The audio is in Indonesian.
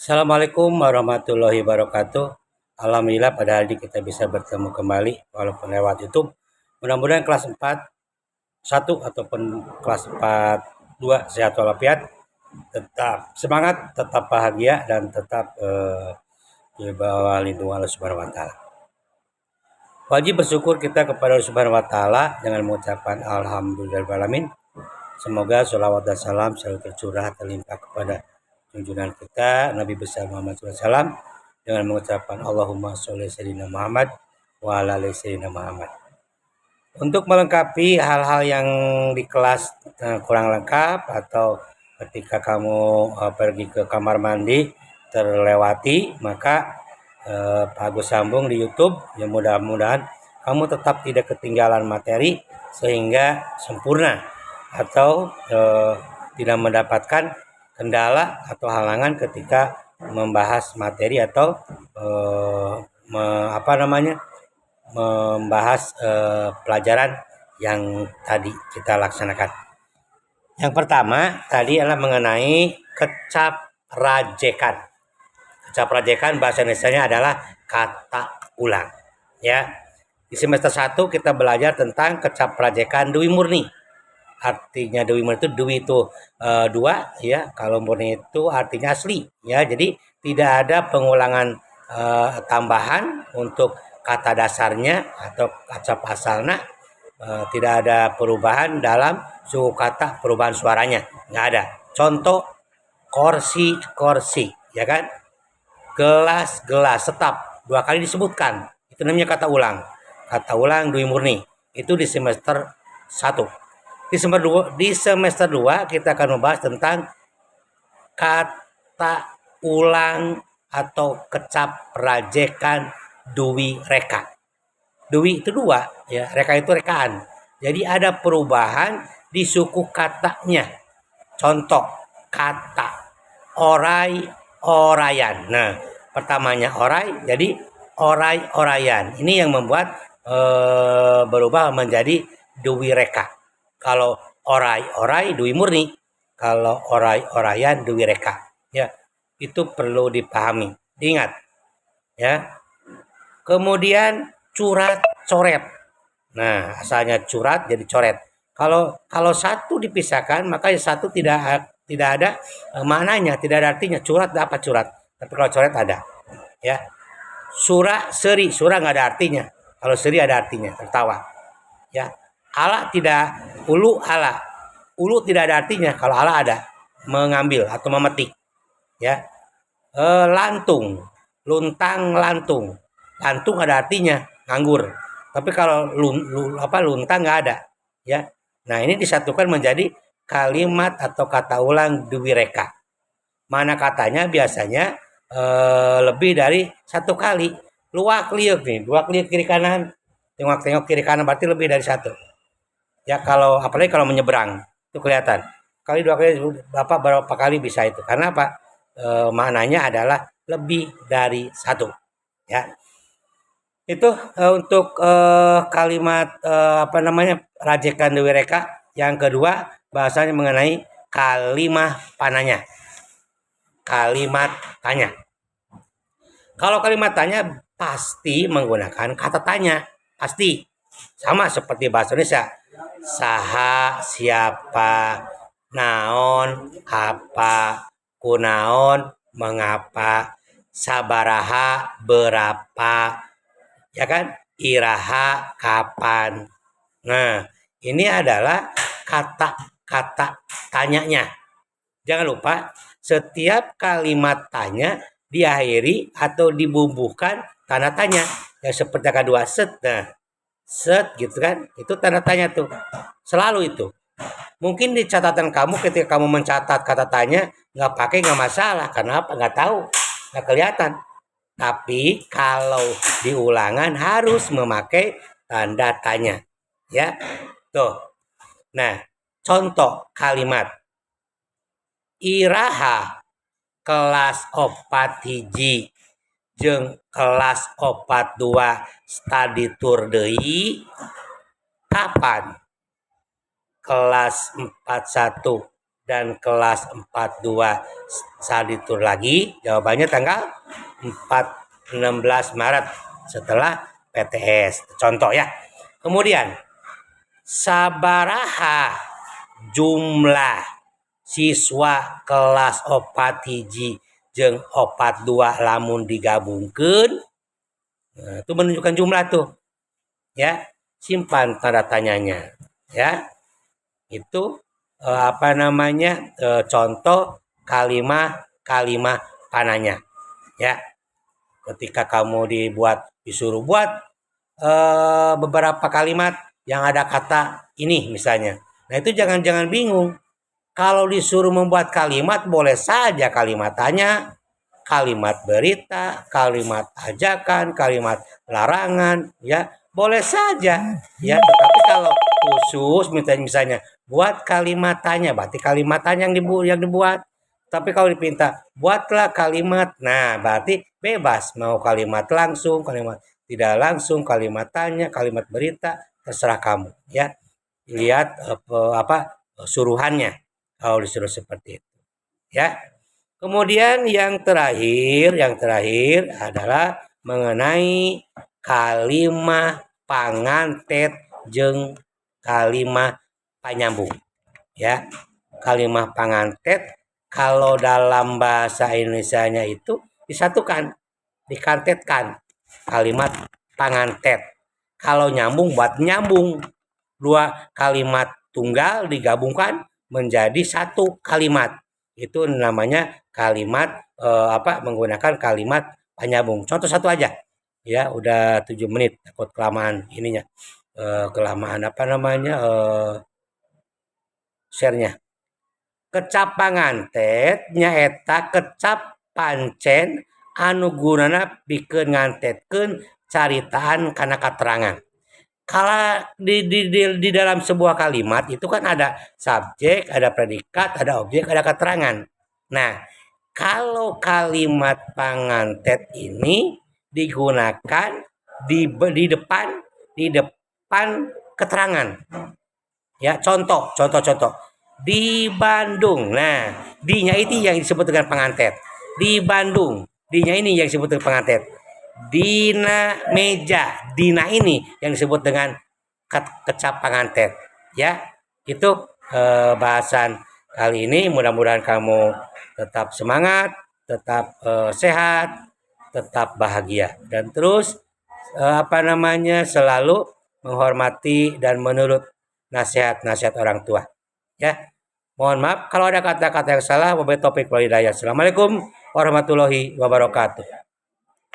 Assalamualaikum warahmatullahi wabarakatuh. Alhamdulillah pada hari ini kita bisa bertemu kembali walaupun lewat YouTube. Mudah-mudahan kelas 4 1 ataupun kelas 4 2 sehat walafiat, tetap semangat, tetap bahagia dan tetap di bawah lindungan Allah Subhanahu wa taala. Wajib bersyukur kita kepada Allah Subhanahu wa taala dengan mengucapkan alhamdulillahirabbil. Semoga sholawat dan salam selalu tercurah terlimpah kepada junjungan kita Nabi besar Muhammad SAW dengan mengucapkan Allahumma sholli sayyidina Muhammad wa ala ali sayyidina Muhammad. Untuk melengkapi hal-hal yang di kelas kurang lengkap atau ketika kamu pergi ke kamar mandi terlewati, maka Pak Agus sambung di YouTube. Ya, mudah-mudahan kamu tetap tidak ketinggalan materi sehingga sempurna atau tidak mendapatkan kendala atau halangan ketika membahas materi atau membahas pelajaran yang tadi kita laksanakan. Yang pertama tadi adalah mengenai kecaprajekan. Kecaprajekan bahasa Indonesianya adalah kata ulang. Ya, di semester 1 kita belajar tentang kecaprajekan dwi murni. Artinya dwi murni itu dwi itu dua, ya. Kalau murni itu artinya asli, ya. Jadi tidak ada pengulangan tambahan untuk kata dasarnya atau kata asalnya. Tidak ada perubahan dalam suku kata, perubahan suaranya nggak ada. Contoh kursi, ya kan? Gelas, setap, 2 kali disebutkan. Itu namanya kata ulang. Kata ulang dwi murni. Itu di semester 1. Di semester 2 kita akan membahas tentang kata ulang atau kecaprajekan dwi reka. Dwi itu 2, ya. Reka itu rekaan. Jadi ada perubahan di suku katanya. Contoh kata orai, orayan. Nah, pertamanya orai jadi orai, orayan. Ini yang membuat berubah menjadi dwi reka. Kalau orai dwi murni, kalau orayan dwi reka. Ya, itu perlu dipahami, diingat. Ya. Kemudian curat, coret. Nah, asalnya curat jadi coret. Kalau satu dipisahkan, maka satu tidak ada maknanya, tidak ada artinya. Curat dapat curat, tapi kalau coret ada. Ya. Seri, surah nggak ada artinya. Kalau seri ada artinya, tertawa. Ya. Ala tidak, ulu tidak ada artinya. Kalau ala ada, mengambil atau memetik. Ya. Lantung, luntang, lantung. Lantung ada artinya, nganggur. Tapi kalau luntang nggak ada. Ya. Nah, ini disatukan menjadi kalimat atau kata ulang dwi reka. Mana katanya biasanya lebih dari 1 kali. Luak liuk nih, 2 liuk kiri kanan, tengok kiri kanan berarti lebih dari 1. Ya, kalau apalagi kalau menyeberang itu kelihatan. Kali 2 kali Bapak berapa kali bisa itu? Karena apa? Maknanya adalah lebih dari 1. Ya. Itu untuk kalimat rajekan dwi reka. Yang kedua bahasanya mengenai kalimat pananya. Kalimat tanya. Kalau kalimat tanya pasti menggunakan kata tanya, pasti sama seperti bahasa Indonesia. Saha, siapa, naon, apa, kunaon, mengapa, sabaraha, berapa, ya kan? Iraha, kapan. Nah, ini adalah kata-kata tanyanya. Jangan lupa setiap kalimat tanya diakhiri atau dibumbuhkan tanda tanya. Yang seperti kedua set. Nah, set gitu kan. Itu tanda tanya tuh. Selalu itu. Mungkin di catatan kamu ketika kamu mencatat kata tanya nggak pakai nggak masalah. Kenapa? Nggak tahu. Nggak kelihatan. Tapi kalau di ulangan harus memakai tanda tanya. Ya. Tuh. Nah, contoh kalimat. Iraha kelas 4 hiji jeung kelas 4 2 studi tur deui kapan? Kelas 41 dan kelas 42 saat ditur lagi? Jawabannya tanggal 16 Maret setelah PTS. Contoh ya. Kemudian sabaraha jumlah siswa kelas 4 jeung 42 lamun digabungkeun. Nah, itu menunjukkan jumlah tuh. Ya, simpan tanda tanyanya. Ya. Itu contoh kalimat pananya. Ya. Ketika kamu disuruh buat beberapa kalimat yang ada kata ini misalnya. Nah, itu jangan bingung. Kalau disuruh membuat kalimat, boleh saja kalimat tanya, kalimat berita, kalimat ajakan, kalimat larangan, ya boleh saja. Ya, tetapi kalau khusus misalnya buat kalimat tanya, berarti kalimat tanya yang dibuat. Tapi kalau dipinta buatlah kalimat, nah berarti bebas mau kalimat langsung, kalimat tidak langsung, kalimat tanya, kalimat berita, terserah kamu. Ya, lihat suruhannya. Kalau disuruh seperti itu, ya. Kemudian yang terakhir adalah mengenai kalimat pangantet jeung kalimat panyambung. Ya, kalimat pangantet kalau dalam bahasa Indonesianya itu disatukan, dikantetkan kalimat pangantet. Kalau nyambung buat nyambung, dua kalimat tunggal digabungkan menjadi satu kalimat. Itu namanya kalimat menggunakan kalimat penyambung. Contoh satu aja. Ya, udah 7 menit, takut kelamaan ininya. Kelamaan share-nya. Kecap pangantet nyaeta kecap pancen anu gunana pikeun ngantetkeun caritaan kana katerangan. Kalau di dalam sebuah kalimat itu kan ada subjek, ada predikat, ada objek, ada keterangan. Nah, kalau kalimat pangantet ini digunakan di depan keterangan. Ya, contoh. Di Bandung. Nah, di-nya itu yang disebut dengan pangantet. Di Bandung. Di-nya ini yang disebut dengan pangantet. Dina meja, dina ini yang disebut dengan kecap pangantet. Ya, itu bahasan kali ini. Mudah-mudahan kamu tetap semangat, tetap sehat, tetap bahagia, dan terus selalu menghormati dan menurut nasihat orang tua. Ya, mohon maaf kalau ada kata-kata yang salah. Wabillahi taufiq wal hidayah. Assalamualaikum warahmatullahi wabarakatuh.